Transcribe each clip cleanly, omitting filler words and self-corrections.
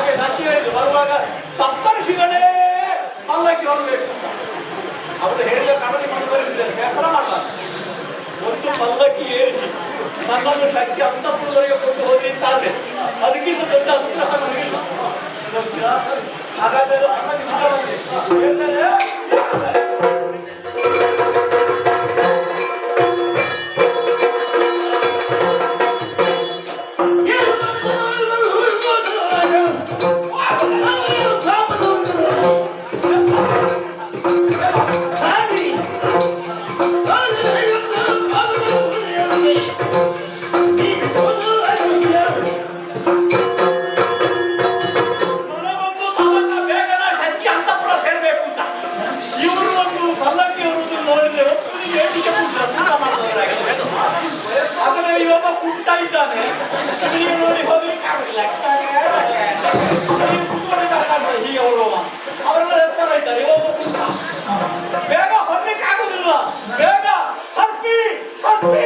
ಹಾಗೆ ನಚ್ಚಿ ಹೇಳಿದ್ರು ಬರುವಾಗ ಸಪ್ತರ್ಷಿಗಳೇ ಪಲ್ಲಕ್ಕಿ ಹೊರಬೇಕು. ಅವರು ಹೇಳಿದ ಕಾರಣಕ್ಕೆ ಮುಂದುವರಿಸಿದ್ದಾರೆ, ಬೇಸರ ಮಾಡಬಾರ್ದು. ಒಂದು ಪಲ್ಲಕ್ಕಿ ಏರಿಸಿ ನನ್ನನ್ನು ಶಕ್ತಿ ಅಂತಃಪುರದವರೆಗೆ ಕೊಟ್ಟು ಹೋಗಿ ಅಂತಾದ್ರೆ ಅದಕ್ಕಿಂತ ದೊಡ್ಡ ಅನುಗ್ರಹ ನನಗಿಲ್ಲ. ಹಾಗಾದ್ರೆ ಅವರೆಲ್ಲ ಎತ್ತರ ಇದ್ದಾರೆ. ಬೇಗ ಹೊರಲಿಕ್ಕೆ ಆಗುದಿಲ್ಲ, ಬೇಗ ಸರ್ಪಿ ಸರ್ಪಿ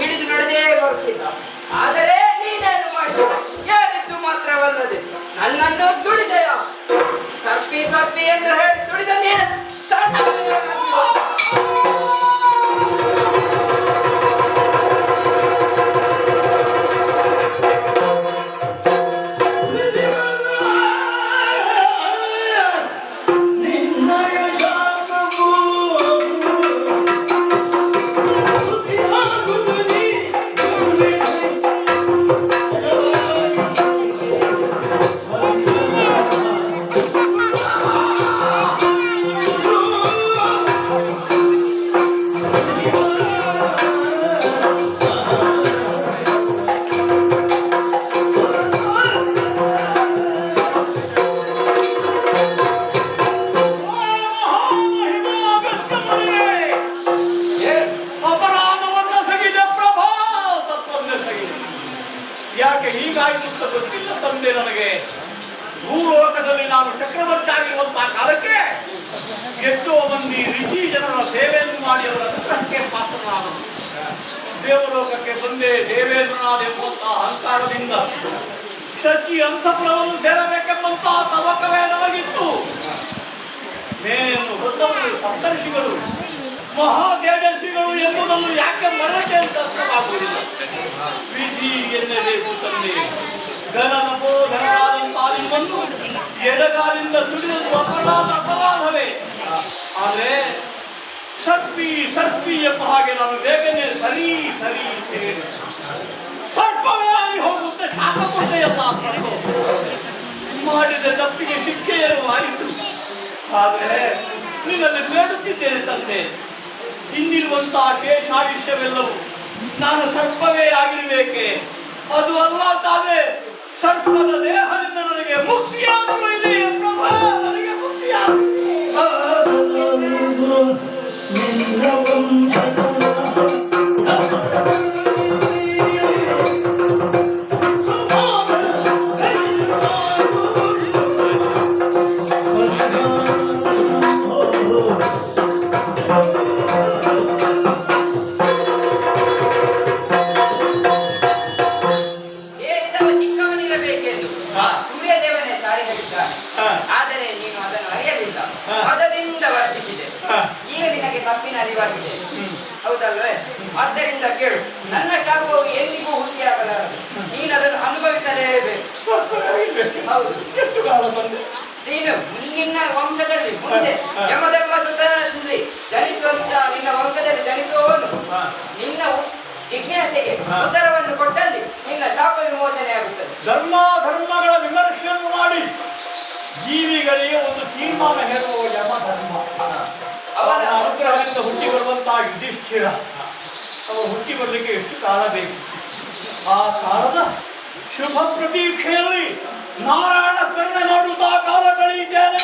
ಹಿಡಿದು ನಡೆದೇ ಬರುತ್ತಿದ್ದ. ಆದರೆ ನೀನೇನು ಮಾಡಿದ? ಯಾರಿದ್ದು ಮಾತ್ರವಲ್ಲದೆ ನನ್ನನ್ನು ದುಡಿದೆಯ ಸರ್ಪಿ ಸರ್ಪಿ ಎಂದು ಹೇಳಿ ದುಡಿದ ನೀನು ಯಾಕೆ ಹೀಗಾಯಿತು ಅಂತ ಗೊತ್ತಿಲ್ಲ ತಂದೆ ನನಗೆ. ಭೂಲೋಕದಲ್ಲಿ ನಾನು ಚಕ್ರವರ್ತಿ ಆಗಿರುವಂತಹ ಕಾಲಕ್ಕೆ ಎಷ್ಟೋ ಮಂದಿ ಋಷಿ ಜನರ ಸೇವೆಯನ್ನು ಮಾಡಿ ಅವರ ಅನುಗ್ರಹಕ್ಕೆ ಪಾತ್ರನಾದನು. ದೇವಲೋಕಕ್ಕೆ ಬಂದೆ ದೇವೇಂದ್ರನಾದ ಎಂಬಂತಹ ಅಹಂಕಾರದಿಂದ ಶಶಿ ಅಂತಃಪುರವನ್ನು ಸೇರಬೇಕೆಂಬಂತಹ ತವಕವೇ ನನಗಿತ್ತು. ಮೇನೆಯನ್ನು ಹೊತ್ತವರು ಸಪ್ತರ್ಷಿಗಳು ಮಹಾದೇವರ್ಷಿಗಳು ಎಂಬುದನ್ನು ಯಾಕೆ ಮರಕ್ಕೆ ಅಂತ ಅರ್ಥವಾಗುವುದಿಲ್ಲ. ವಿಧಿ ಎನ್ನಬೇಕು ತಂದೆ. ಧನವಾದಂತಹ ನಿಮ್ಮನ್ನು ಎಡಗಾಲಿಂದ ತುಳಿದು ಅಪರಾಧವೇ. ಆದರೆ ಸರ್ಪಿ ಸರ್ಪಿ ಎಂಬ ಹಾಗೆ ನಾನು ಬೇಗನೆ ಸರಿ ಸರಿ ಸರ್ಪವೇ ಆಗಿ ಹೋಗುತ್ತೆ. ಶಾಪ ಕೊಟ್ಟೆಯಲ್ಲ ಮಾಡಿದ ತಪ್ಪಿಗೆ ಶಿಕ್ಷೆಯನ್ನು ಆಯಿತು. ಆದರೆ ನಿನ್ನಲ್ಲಿ ಬೇಡುತ್ತಿದ್ದೇನೆ ತಂದೆ, ಇನ್ನಿರುವಂತಹ ಶೇಷಾಯುಷ್ಯವೆಲ್ಲವೂ ನಾನು ಸರ್ಪವೇ ಆಗಿರಬೇಕೆ? ಅದು ಅಲ್ಲ ತಾನೇ ಸರ್ಪದ ದೇಹದಿಂದ ನನಗೆ ಮುಕ್ತಿಯಾದರೂ ಇದೆಯೇ ಪ್ರಭಾ? ಮದದಿಂದ ವರ್ತಿಸಿದೆ. ಈಗ ನಿನಗೆ ತಪ್ಪಿನ ಅರಿವಾಗಿದೆ, ಹೌದಲ್ವೇ? ಆದ್ದರಿಂದ ಕೇಳು, ನನ್ನ ಶಾಪವು ಎಂದಿಗೂ ಹುಸಿಯಾಗಲಾರದು. ನೀನು ಅದನ್ನು ಅನುಭವಿಸಲೇಬೇಕು. ಹೌದು. ಎಷ್ಟು ಕಾಲ ಬಂದೆ ನೀನು ನಿನ್ನ ವಂಶದಲ್ಲಿ ಮುಂದೆ ಯಮಧರ್ಮ ಸುತನಲ್ಲಿ ಜನಿಸುವಂತ ನಿನ್ನ ವಂಶದಲ್ಲಿ ಜನಿಸುವವನು ನಿನ್ನ ಜಿಜ್ಞಾಸೆಗೆ ಉತ್ತರವನ್ನು ಕೊಟ್ಟಲ್ಲಿ ನಿನ್ನ ಶಾಪ ವಿಮೋಚನೆ ಆಗುತ್ತದೆ. ಧರ್ಮಗಳ ವಿಮರ್ಶೆಯನ್ನು ಮಾಡಿ ಜೀವಿಗಳಿಗೆ ಒಂದು ತೀರ್ಮಾನ ಹೇಳುವ ಯಮಧರ್ಮ. ಅವನ ಅನುಗ್ರಹದಿಂದ ಹುಟ್ಟಿ ಬರುವಂತಹ ಯುಧಿಷ್ಠಿರ ಅವ ಹುಟ್ಟಿ ಬರಲಿಕ್ಕೆ ಎಷ್ಟು ಕಾಲ ಬೇಕು? ಆ ಕಾಲದ ಶುಭ ಪ್ರತೀಕ್ಷೆಯಲ್ಲಿ ನಾರಾಯಣ ಸ್ಮರಣೆ ಮಾಡುತ್ತಾ ಕಾಲ ಕಳೆಯಿದ್ದೇನೆ.